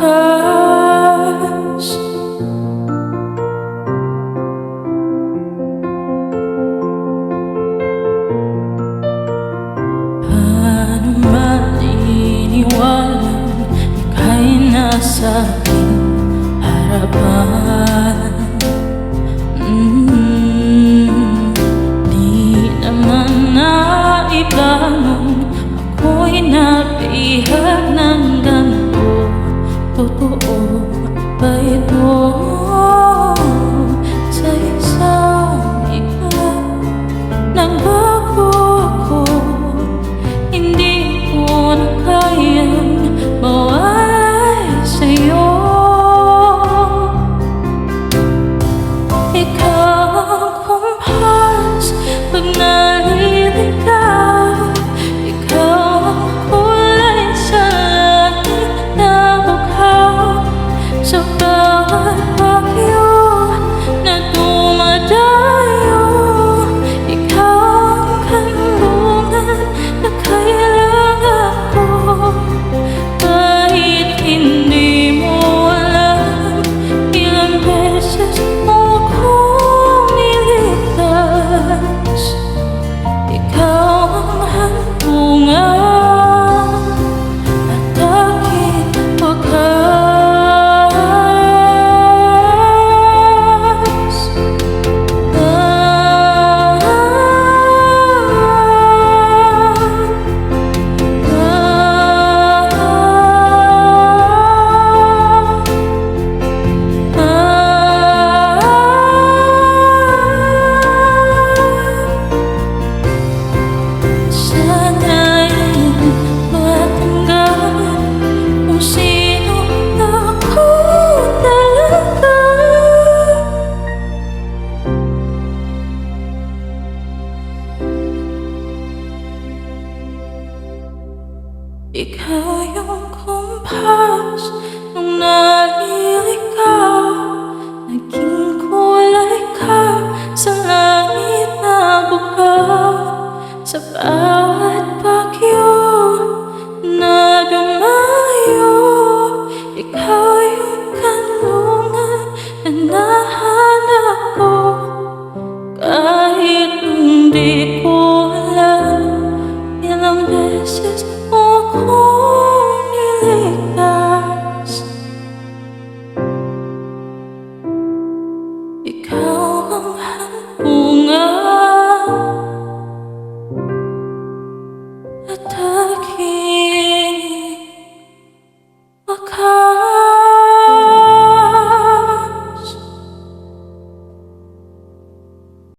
wakas. Paano maliniwalang ika'y nasa aking harapan? Di naman naiplanong ako'y nabihag ng ganito. Totoo ba ito? Sa isang ikaw nagbago ako, hindi ko na kayang mawalay sa'yo. Ikaw ang kumpas pag naliligaw, ikaw ang kulay sa langit na bughaw. Sa bawat bagyo na dumadayo, ikaw ang kanlungan na kailangan ko. Kahit hindi mo alam ilang beses mo akong niligtas, ikaw ang hantungan at aking wakas. Sana'y matanggap kung sino ako talaga. Ikaw yung kumpas nung